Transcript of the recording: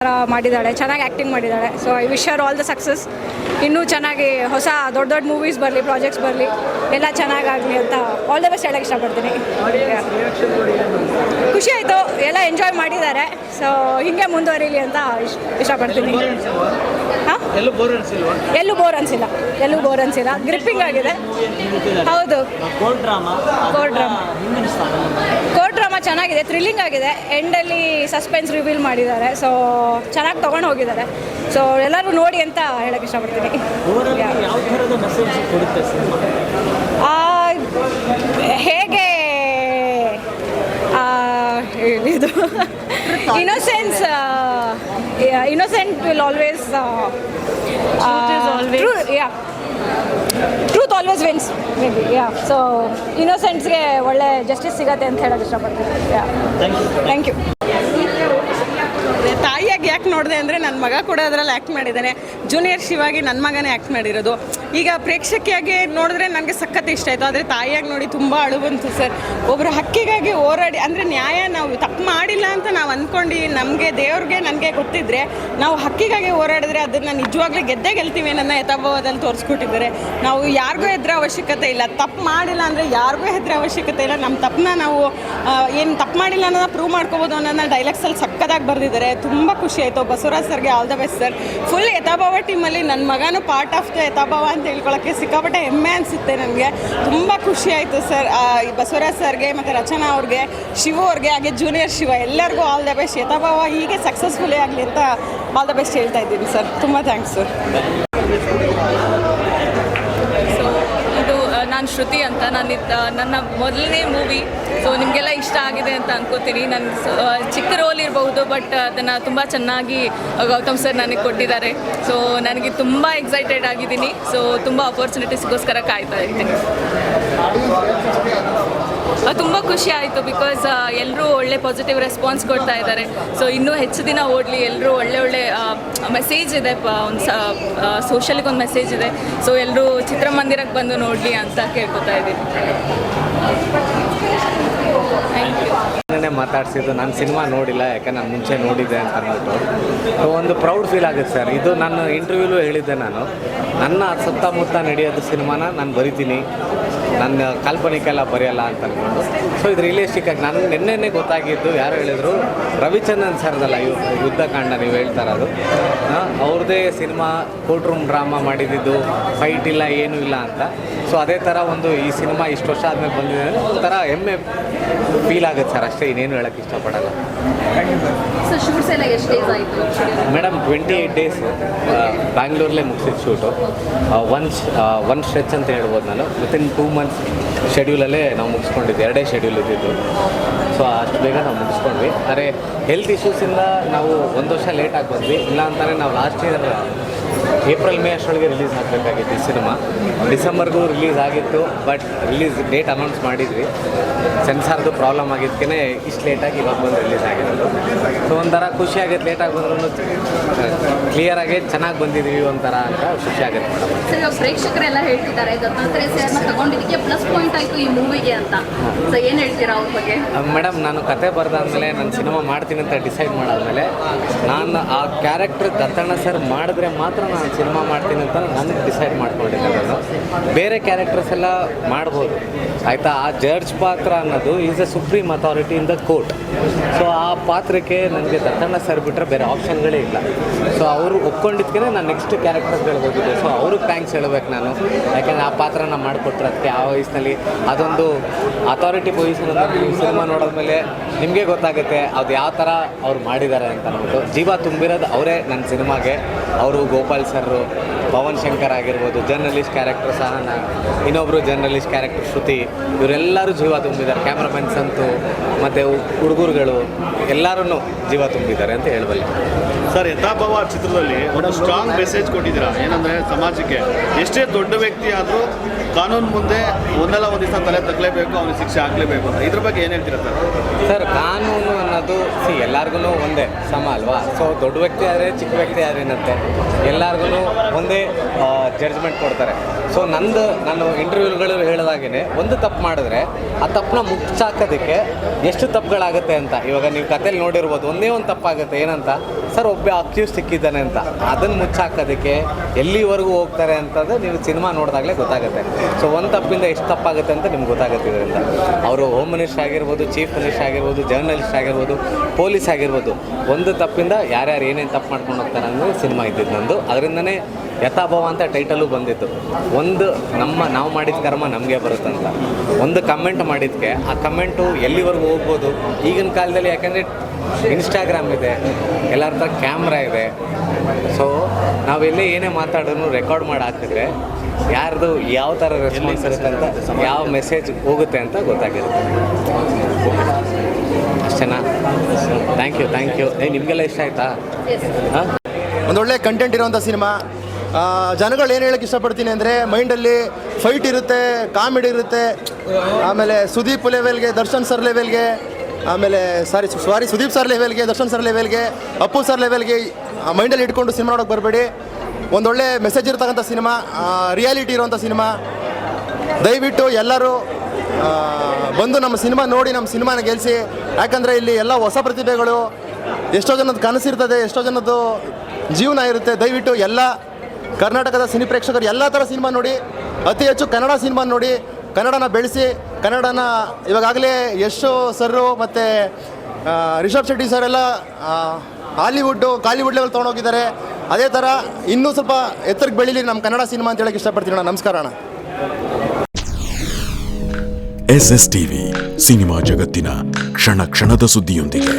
ಮಾಡಿದ್ದಾಳೆ, ಚೆನ್ನಾಗಿ ಆ್ಯಕ್ಟಿಂಗ್ ಮಾಡಿದ್ದಾಳೆ. So I wish Har all the success. ಇನ್ನೂ ಚೆನ್ನಾಗಿ ಹೊಸ ದೊಡ್ಡ ದೊಡ್ಡ ಮೂವೀಸ್ ಬರಲಿ, ಪ್ರಾಜೆಕ್ಟ್ಸ್ ಬರಲಿ, ಎಲ್ಲ ಚೆನ್ನಾಗಾಗಲಿ ಅಂತ ಆಲ್ ದ ಬೆಸ್ಟ್ ಹೇಳೋಕ್ಕೆ ಇಷ್ಟಪಡ್ತೀನಿ. ಖುಷಿ ಆಯಿತು, ಎಲ್ಲ ಎಂಜಾಯ್ ಮಾಡಿದ್ದಾರೆ. ಸೊ ಹೀಗೆ ಮುಂದುವರಿಲಿ ಅಂತ ಇಷ್ಟಪಡ್ತೀನಿ. ಹಾಂ, ಎಲ್ಲೂ ಬೋರ್ ಅನಿಸಿಲ್ಲ. ಗ್ರಿಪ್ಪಿಂಗ್ ಆಗಿದೆ. ಹೌದು, ಕೋರ್ಟ್ ಡ್ರಾಮಾ ಚೆನ್ನಾಗಿದೆ, ಥ್ರಿಲ್ಲಿಂಗ್ ಆಗಿದೆ. ಎಂಡಲ್ಲಿ ಸಸ್ಪೆನ್ಸ್ ರಿವೀಲ್ ಮಾಡಿದ್ದಾರೆ. ಸೊ ಚೆನ್ನಾಗಿ ತೊಗೊಂಡು ಹೋಗಿದ್ದಾರೆ. ಸೊ ಎಲ್ಲರೂ ನೋಡಿ ಅಂತ ಹೇಳೋಕ್ಕೆ ಇಷ್ಟಪಡ್ತೀನಿ. ಹೇಗೆ ಇದು innocent will always truth always wins maybe. So ಇನ್ನೋಸೆಂಟ್ಸ್ಗೆ ಒಳ್ಳೆ ಜಸ್ಟಿಸ್ ಸಿಗತ್ತೆ ಅಂತ ಹೇಳೋಕ್ಕೆ ಇಷ್ಟಪಡ್ತೀನಿ. Thank you. ತಾಯಿಯಾಗಿ ಯಾಕೆ ನೋಡಿದೆ ಅಂದರೆ ನನ್ನ ಮಗ ಕೂಡ ಅದರಲ್ಲಿ ಆ್ಯಕ್ಟ್ ಮಾಡಿದ್ದಾನೆ. ಜೂನಿಯರ್ ಶಿವಾಗಿ ನನ್ನ ಮಗನೇ ಆ್ಯಕ್ಟ್ ಮಾಡಿರೋದು. ಈಗ ಪ್ರೇಕ್ಷಕಿಯಾಗಿ ನೋಡಿದ್ರೆ ನನಗೆ ಸಖತ್ ಇಷ್ಟ ಆಯಿತು. ಆದರೆ ತಾಯಿಯಾಗಿ ನೋಡಿ ತುಂಬ ಅಳು ಬಂತು ಸರ್. ಒಬ್ಬರು ಹಕ್ಕಿಗಾಗಿ ಹೋರಾಡಿ, ಅಂದರೆ ನ್ಯಾಯ ನಾವು ತಪ್ಪು ಮಾಡಿಲ್ಲ ಅಂತ ನಾವು ಅಂದ್ಕೊಂಡು ನಮಗೆ ದೇವ್ರಿಗೆ ನನಗೆ ಗೊತ್ತಿದ್ದರೆ ನಾವು ಹಕ್ಕಿಗಾಗಿ ಹೋರಾಡಿದ್ರೆ ಅದನ್ನು ನಿಜವಾಗ್ಲೂ ಗೆಲ್ತೀವಿ ನನ್ನ ಯಥಾಭಾವದಲ್ಲಿ ತೋರಿಸ್ಕೊಟ್ಟಿದ್ದಾರೆ. ನಾವು ಯಾರಿಗೂ ಹೆದರೋ ಅವಶ್ಯಕತೆ ಇಲ್ಲ. ತಪ್ಪು ಮಾಡಿಲ್ಲ ಅಂದರೆ ಯಾರಿಗೂ ಹೆದರೋ ಅವಶ್ಯಕತೆ ಇಲ್ಲ. ನಮ್ಮ ತಪ್ಪನ್ನ ನಾವು ಏನು ತಪ್ಪು ಮಾಡಿಲ್ಲ ಅನ್ನೋದನ್ನ ಪ್ರೂವ್ ಮಾಡ್ಕೋಬೋದು ಅನ್ನೋದನ್ನ ಡೈಲಾಗ್ಸಲ್ಲಿ ಸಕ್ಕದಾಗಿ ಬರೆದಿದ್ದಾರೆ. ತುಂಬ ಖುಷಿ ಆಯಿತು. ಬಸವರಾಜ್ ಸರ್ಗೆ all the best sir. Full Yathabhava ಟೀಮಲ್ಲಿ ನನ್ನ ಮಗನೂ ಪಾರ್ಟ್ ಆಫ್ ದ ಯಥಾಭಾವ ಅಂತ ಹೇಳ್ಕೊಳ್ಳೋಕ್ಕೆ ಸಿಕ್ಕಾಪಟ್ಟೆ ಹೆಮ್ಮೆ ಅನಿಸುತ್ತೆ ನನಗೆ. ತುಂಬ ಖುಷಿ ಆಯಿತು ಸರ್. ಬಸವರಾಜ್ ಸರ್ಗೆ ಮತ್ತು ರಚನಾ ಅವ್ರಿಗೆ, ಶಿವು ಅವ್ರಿಗೆ, ಹಾಗೆ ಜೂನಿಯರ್ ಶಿವ ಎಲ್ಲರಿಗೂ ಆಲ್ ದ ಬೆಸ್ಟ್. ಯಥಾಭಾವ ಹೀಗೆ ಸಕ್ಸಸ್ಫುಲ್ಲೇ ಆಗಲಿ ಅಂತ ಆಲ್ ದ ಬೆಸ್ಟ್ ಹೇಳ್ತಾ ಇದ್ದೀನಿ ಸರ್. ತುಂಬ ಥ್ಯಾಂಕ್ಸ್ ಸರ್. ನಾನು ಶ್ರುತಿ ಅಂತ. ನನ್ನ ಮೊದಲನೇ ಮೂವಿ. ಸೊ ನಿಮಗೆಲ್ಲ ಇಷ್ಟ ಆಗಿದೆ ಅಂತ ಅನ್ಕೋತೀನಿ. ನನ್ನ ಚಿಕ್ಕ ರೋಲ್ ಇರಬಹುದು, ಬಟ್ ಅದನ್ನು ತುಂಬ ಚೆನ್ನಾಗಿ ಗೌತಮ್ ಸರ್ ನನಗೆ ಕೊಟ್ಟಿದ್ದಾರೆ. ಸೊ ನನಗೆ ತುಂಬ ಎಕ್ಸೈಟೆಡ್ ಆಗಿದ್ದೀನಿ. ಸೊ ತುಂಬ ಅಪರ್ಚುನಿಟೀಸ್ಗೋಸ್ಕರ ಕಾಯ್ತಾ ಇದ್ದೀನಿ. ತುಂಬ ಖುಷಿ ಆಯಿತು. ಬಿಕಾಸ್ ಎಲ್ಲರೂ ಒಳ್ಳೆ ಪಾಸಿಟಿವ್ ರೆಸ್ಪಾನ್ಸ್ ಕೊಡ್ತಾ ಇದ್ದಾರೆ. ಸೊ ಇನ್ನೂ ಹೆಚ್ಚು ದಿನ ಓಡಲಿ. ಎಲ್ಲರೂ ಒಳ್ಳೆ ಮೆಸೇಜ್ ಇದೆ, ಒಂದು ಸೋಷಲಿಗೆ ಒಂದು ಮೆಸೇಜ್ ಇದೆ. ಸೊ ಎಲ್ಲರೂ ಚಿತ್ರಮಂದಿರಕ್ಕೆ ಬಂದು ನೋಡಲಿ ಅಂತ ಕೇಳ್ಕೊತಾ ಇದ್ದೀನಿ. Thank you. ನಾನೇ ಮಾತಾಡ್ಸಿದ್ದು, ನಾನು ಸಿನಿಮಾ ನೋಡಿಲ್ಲ, ಯಾಕೆ ನಾನು ಮುಂಚೆ ನೋಡಿದ್ದೆ ಅಂತ ಅಂದ್ಬಿಟ್ಟು ಒಂದು ಪ್ರೌಡ್ ಫೀಲ್ ಆಗುತ್ತೆ ಸರ್. ಇದು ನಾನು ಇಂಟರ್ವ್ಯೂಲೂ ಹೇಳಿದ್ದೆ, ನಾನು ನನ್ನ ಸುತ್ತಮುತ್ತ ನಡೆಯೋದು ಸಿನಿಮಾನ ನಾನು ಬರಿತೀನಿ, ನನ್ನ ಕಾಲ್ಪನಿಕೆಲ್ಲ ಬರೆಯಲ್ಲ ಅಂತ ಅಂದ್ಕೊಂಡು. ಸೊ ಇದು ರಿಯಲಿಸ್ಟಿಕ್ಕಾಗಿ ನನಗೆ ನಿನ್ನೆ ಗೊತ್ತಾಗಿದ್ದು, ಯಾರು ಹೇಳಿದ್ರು, ರವಿಚಂದ್ರನ್ ಸರ್ದಲ್ಲ ಯುದ್ಧಕಾಂಡ ನೀವು ಹೇಳ್ತಾ ಇರೋದು. ಅವ್ರದ್ದೇ ಸಿನಿಮಾ ಕೋರ್ಟ್ ರೂಮ್ ಡ್ರಾಮಾ ಮಾಡಿದ್ದು, ಫೈಟ್ ಇಲ್ಲ ಏನೂ ಇಲ್ಲ ಅಂತ. ಸೊ ಅದೇ ಥರ ಒಂದು ಈ ಸಿನಿಮಾ ಇಷ್ಟು ವರ್ಷ ಆದಮೇಲೆ ಬಂದಿದೆ, ಒಂಥರ ಹೆಮ್ಮೆ ಫೀಲ್ ಆಗುತ್ತೆ ಸರ್. ಅಷ್ಟೇ, ಇನ್ನೇನು ಹೇಳೋಕ್ಕೆ ಇಷ್ಟಪಡಲ್ಲ. ಮೇಡಮ್ 28 days ಬ್ಯಾಂಗ್ಳೂರಲ್ಲೇ ಮುಗಿಸಿದ್ದು ಶೂಟು. ಒನ್ ಸ್ಟ್ರೆಚ್ ಅಂತ ಹೇಳ್ಬೋದು. ನಾನು ವಿತಿನ್ 2 months ಶೆಡ್ಯೂಲಲ್ಲೇ ನಾವು ಮುಗಿಸ್ಕೊಂಡಿದ್ದೆ. 2 ಶೆಡ್ಯೂಲ್ ಇದ್ದಿದ್ದು. ಸೊ ಅಷ್ಟು ಬೇಗ ನಾವು ಮುಗಿಸ್ಕೊಂಡ್ವಿ. ಆದರೆ ಹೆಲ್ತ್ ಇಶ್ಯೂಸಿಂದ ನಾವು 1 ವರ್ಷ ಲೇಟಾಗಿ ಬಂದ್ವಿ. ಇಲ್ಲ ಅಂತಾನೆ ನಾವು ಲಾಸ್ಟ್ ಇಯರ್ ಏಪ್ರಿಲ್ ಮೇ ಅಷ್ಟರೊಳಗೆ ರಿಲೀಸ್ ಆಗಬೇಕಾಗಿತ್ತು ಈ ಸಿನಿಮಾ. ಡಿಸೆಂಬರ್ಗೂ ರಿಲೀಸ್ ಆಗಿತ್ತು, ಬಟ್ ರಿಲೀಸ್ ಡೇಟ್ ಅನೌನ್ಸ್ ಮಾಡಿದ್ವಿ. ಸೆನ್ಸಾರ್ದು ಪ್ರಾಬ್ಲಮ್ ಆಗಿದ್ದಕ್ಕೆ ಇಷ್ಟು ಲೇಟಾಗಿ ಇವಾಗ ಬಂದು ರಿಲೀಸ್ ಆಗಿರೋದು. ಸೊ ಒಂಥರ ಖುಷಿ ಆಗುತ್ತೆ. ಲೇಟಾಗಿ ಬಂದ್ರೂ ಕ್ಲಿಯರಾಗಿ ಚೆನ್ನಾಗಿ ಬಂದಿದ್ದೀವಿ ಒಂಥರ ಅಂತ ಖುಷಿ ಆಗುತ್ತೆ ಮೇಡಮ್. ಪ್ರೇಕ್ಷಕರೆಲ್ಲ ಹೇಳ್ತಿದ್ದಾರೆ ತಗೊಂಡಿದ್ದಕ್ಕೆ ಪ್ಲಸ್ ಪಾಯಿಂಟ್ ಆಯಿತು ಈ ಮೂವಿಗೆ ಅಂತ. ಸೊ ಏನು ಹೇಳ್ತೀರಾ ಅವ್ರ ಬಗ್ಗೆ? ಮೇಡಮ್, ನಾನು ಕತೆ ಬರೆದಾದ್ಮೇಲೆ ನಾನು ಸಿನಿಮಾ ಮಾಡ್ತೀನಿ ಅಂತ ಡಿಸೈಡ್ ಮಾಡಾದ್ಮೇಲೆ ನಾನು ಆ ಕ್ಯಾರೆಕ್ಟರ್ ದತ್ತಣ್ಣ ಸರ್ ಮಾಡಿದ್ರೆ ಮಾತ್ರ ನಾನು ಸಿನಿಮಾ ಮಾಡ್ತೀನಿ ಅಂತ ನನಗೆ ಡಿಸೈಡ್ ಮಾಡ್ಕೊಂಡಿದ್ದೆ. ನಾನು ಬೇರೆ ಕ್ಯಾರೆಕ್ಟರ್ಸ್ ಎಲ್ಲ ಮಾಡ್ಬೋದು ಆಯಿತಾ. ಆ ಜಡ್ಜ್ ಪಾತ್ರ ಅನ್ನೋದು is A supreme authority in the court. So ಆ ಪಾತ್ರಕ್ಕೆ ನನಗೆ ದತ್ತಣ್ಣ ಸರ್ ಬಿಟ್ಟರೆ ಬೇರೆ ಆಪ್ಷನ್ಗಳೇ ಇಲ್ಲ. ಸೊ ಅವರು ಒಪ್ಕೊಂಡಿದ್ದಕ್ಕೆ ನಾನು ನೆಕ್ಸ್ಟ್ ಕ್ಯಾರೆಕ್ಟರ್ಸ್ಗಳಿಗೆ ಹೋಗಿದ್ದೆ. ಸೊ ಅವ್ರಿಗೆ ಥ್ಯಾಂಕ್ಸ್ ಹೇಳ್ಬೇಕು ನಾನು, ಯಾಕೆಂದರೆ ಆ ಪಾತ್ರನ ಮಾಡಿಕೊಟ್ರೆ ಅದಕ್ಕೆ ಆ ವಯಸ್ಸಿನಲ್ಲಿ ಅದೊಂದು ಅಥಾರಿಟಿ ಪೊಸಿಷನ್ ಅನ್ನೋದು ಸಿನಿಮಾ ನೋಡಿದ್ಮೇಲೆ ನಿಮಗೆ ಗೊತ್ತಾಗುತ್ತೆ ಅದು ಯಾವ ಥರ ಅವ್ರು ಮಾಡಿದ್ದಾರೆ ಅಂತ ಅಂದ್ಬಿಟ್ಟು. ಜೀವ ತುಂಬಿರೋದು ಅವರೇ ನನ್ನ ಸಿನಿಮಾಗೆ. ಅವರು ಗೋಪಾಲ್ ಸರ್, ಪವನ್ ಶಂಕರ್ ಆಗಿರ್ಬೋದು, ಜರ್ನಲಿಸ್ಟ್ ಕ್ಯಾರೆಕ್ಟರ್ ಸಹನ, ಇನ್ನೊಬ್ಬರು ಜರ್ನಲಿಸ್ಟ್ ಕ್ಯಾರೆಕ್ಟರ್ ಶ್ರುತಿ, ಇವರೆಲ್ಲರೂ ಜೀವ ತುಂಬಿದ್ದಾರೆ. ಕ್ಯಾಮ್ರಾಮನ್ ಸಂತು ಮತ್ತು ಹುಡುಗರುಗಳು ಎಲ್ಲರೂ ಜೀವ ತುಂಬಿದ್ದಾರೆ ಅಂತ ಹೇಳಬಲ್ಲೆ ಸರ್. ಯಥಾಭಾವ ಚಿತ್ರದಲ್ಲಿ ಒಂದು ಸ್ಟ್ರಾಂಗ್ ಮೆಸೇಜ್ ಕೊಟ್ಟಿದ್ದೀರಾ. ಏನಂದರೆ ಸಮಾಜಕ್ಕೆ ಎಷ್ಟೇ ದೊಡ್ಡ ವ್ಯಕ್ತಿ ಆದರೂ ಕಾನೂನು ಮುಂದೆ ಒಂದಲ್ಲ ಒಂದು ದಿವಸ ತಲೆ ತಗಲೇಬೇಕು, ಅವನಿಗೆ ಶಿಕ್ಷೆ ಆಗಲೇಬೇಕು ಅಂತ. ಇದ್ರ ಬಗ್ಗೆ ಏನು ಹೇಳ್ತೀರಾ ಸರ್? ಕಾನೂನು ಅನ್ನೋದು ಎಲ್ಲರಿಗೂ ಒಂದೇ ಸಮ ಅಲ್ವಾ? ಸೊ ದೊಡ್ಡ ವ್ಯಕ್ತಿ ಆದರೆ ಚಿಕ್ಕ ವ್ಯಕ್ತಿ ಆದರೆ ಏನಂತೆ ಎಲ್ಲರಿಗೂ ಒಂದೇ ಜಡ್ಜ್ಮೆಂಟ್ ಕೊಡ್ತಾರೆ. ಸೊ ನಾನು ಇಂಟರ್ವ್ಯೂಗಳು ಹೇಳಿದಾಗೇ ಒಂದು ತಪ್ಪು ಮಾಡಿದ್ರೆ ಆ ತಪ್ಪನ್ನ ಮುಚ್ಚಾಕೋದಕ್ಕೆ ಎಷ್ಟು ತಪ್ಪುಗಳಾಗುತ್ತೆ ಅಂತ. ಇವಾಗ ನೀವು ಕಥೆಯಲ್ಲಿ ನೋಡಿರ್ಬೋದು, ಒಂದೇ ಒಂದು ತಪ್ಪಾಗುತ್ತೆ. ಏನಂತ ಸರ್ ಒಬ್ಬ ಅಕ್ಯೂಸ್ ಸಿಕ್ಕಿದ್ದಾನೆ ಅಂತ ಅದನ್ನು ಮುಚ್ಚಾಕೋದಕ್ಕೆ ಎಲ್ಲಿವರೆಗೂ ಹೋಗ್ತಾರೆ ಅಂತಂದ್ರೆ ನೀವು ಸಿನಿಮಾ ನೋಡಿದಾಗಲೇ ಗೊತ್ತಾಗುತ್ತೆ. ಸೊ ಒಂದು ತಪ್ಪಿಂದ ಎಷ್ಟು ತಪ್ಪಾಗುತ್ತೆ ಅಂತ ನಿಮ್ಗೆ ಗೊತ್ತಾಗುತ್ತೆ ಇದರಿಂದ. ಅವರು ಹೋಮ್ ಮಿನಿಸ್ಟರ್ ಆಗಿರ್ಬೋದು, ಚೀಫ್ ಮಿನಿಸ್ಟರ್ ಆಗಿರ್ಬೋದು, ಜರ್ನಲಿಸ್ಟ್ ಆಗಿರ್ಬೋದು, ಪೊಲೀಸ್ ಆಗಿರ್ಬೋದು, ಒಂದು ತಪ್ಪಿಂದ ಯಾರ್ಯಾರು ಏನೇನು ತಪ್ಪು ಮಾಡ್ಕೊಂಡು ಹೋಗ್ತಾರೆ ಅಂದರೆ ಸಿನಿಮಾ ಇದ್ದಿದ್ದು ನಂದು. ಅದರಿಂದನೇ ಯಥಾಭವ ಅಂತ ಟೈಟಲು ಬಂದಿತ್ತು. ಒಂದು ನಾವು ಮಾಡಿದ ಕರ್ಮ ನಮಗೆ ಬರುತ್ತಂತ ಒಂದು ಕಮೆಂಟ್ ಮಾಡಿದ್ದಕ್ಕೆ ಆ ಕಮೆಂಟು ಎಲ್ಲಿವರೆಗೂ ಹೋಗ್ಬೋದು ಈಗಿನ ಕಾಲದಲ್ಲಿ. ಯಾಕಂದರೆ ಇನ್ಸ್ಟಾಗ್ರಾಮ್ ಇದೆ, ಎಲ್ಲರ ಹತ್ರ ಕ್ಯಾಮ್ರಾ ಇದೆ. ಸೊ ನಾವೆಲ್ಲೇ ಏನೇ ಮಾತಾಡೋನು ರೆಕಾರ್ಡ್ ಮಾಡಿ ಹಾಕಿದ್ರೆ ಯಾರ್ದು ಯಾವ ಥರ ರೆಸ್ಪಾನ್ಸ್ ಇರುತ್ತೆ ಅಂತ, ಯಾವ ಮೆಸೇಜ್ ಹೋಗುತ್ತೆ ಅಂತ ಗೊತ್ತಾಗಿರುತ್ತೆ. ಅಷ್ಟೇನಾ? Thank you. ನಿಮಗೆಲ್ಲ ಇಷ್ಟ ಆಯ್ತಾ? ಹಾಂ, ಒಂದೊಳ್ಳೆ ಕಂಟೆಂಟ್ ಇರೋವಂಥ ಸಿನಿಮಾ. ಜನಗಳು ಏನು ಹೇಳೋಕ್ಕೆ ಇಷ್ಟಪಡ್ತೀನಿ ಅಂದರೆ, ಮೈಂಡಲ್ಲಿ ಫೈಟ್ ಇರುತ್ತೆ, ಕಾಮಿಡಿ ಇರುತ್ತೆ, ಆಮೇಲೆ ಸುದೀಪ್ ಲೆವೆಲ್ಗೆ, ದರ್ಶನ್ ಸರ್ ಲೆವೆಲ್ಗೆ, ಆಮೇಲೆ ಸುದೀಪ್ ಸರ್ ಲೆವೆಲ್ಗೆ, ದರ್ಶನ್ ಸರ್ ಲೆವೆಲ್ಗೆ, ಅಪ್ಪು ಸರ್ ಲೆವೆಲ್ಗೆ ಮೈಂಡಲ್ಲಿ ಇಟ್ಕೊಂಡು ಸಿನಿಮಾ ನೋಡೋಕ್ಕೆ ಬರಬೇಡಿ. ಒಂದೊಳ್ಳೆ ಮೆಸೇಜ್ ಇರ್ತಕ್ಕಂಥ ಸಿನಿಮಾ, ರಿಯಾಲಿಟಿ ಇರೋವಂಥ ಸಿನಿಮಾ. ದಯವಿಟ್ಟು ಎಲ್ಲರೂ ಬಂದು ನಮ್ಮ ಸಿನಿಮಾ ನೋಡಿ ನಮ್ಮ ಸಿನಿಮಾನ ಗೆಲ್ಲಿಸಿ. ಯಾಕಂದರೆ ಇಲ್ಲಿ ಎಲ್ಲ ಹೊಸ ಪ್ರತಿಭೆಗಳು, ಎಷ್ಟೋ ಜನದ ಕನಸಿರ್ತದೆ, ಎಷ್ಟೋ ಜನದ್ದು ಜೀವನ ಇರುತ್ತೆ. ದಯವಿಟ್ಟು ಎಲ್ಲ ಕರ್ನಾಟಕದ ಸಿನಿ ಪ್ರೇಕ್ಷಕರು ಎಲ್ಲ ಥರ ಸಿನಿಮಾ ನೋಡಿ, ಅತಿ ಹೆಚ್ಚು ಕನ್ನಡ ಸಿನಿಮಾ ನೋಡಿ, ಕನ್ನಡನ ಬೆಳೆಸಿ. ಕನ್ನಡನ ಇವಾಗಲೇ ಯಶ್ ಸರು ಮತ್ತು ರಿಷಬ್ ಶೆಟ್ಟಿ ಸರ್ ಎಲ್ಲ ಕಾಲಿವುಡ್ ಲೆವೆಲ್ ತೊಗೊಂಡೋಗಿದ್ದಾರೆ. ಅದೇ ಥರ ಇನ್ನೂ ಸ್ವಲ್ಪ ಎತ್ತರಕ್ಕೆ ಬೆಳೀಲಿ ನಮ್ಮ ಕನ್ನಡ ಸಿನಿಮಾ ಅಂತ ಹೇಳಕ್ಕೆ ಇಷ್ಟಪಡ್ತೀನಿ ಅಣ್ಣ. ನಮಸ್ಕಾರ ಅಣ್ಣ. SS ಟಿವಿ ಸಿನಿಮಾ ಜಗತ್ತಿನ ಕ್ಷಣ ಕ್ಷಣದ ಸುದ್ದಿಯೊಂದಿಗೆ.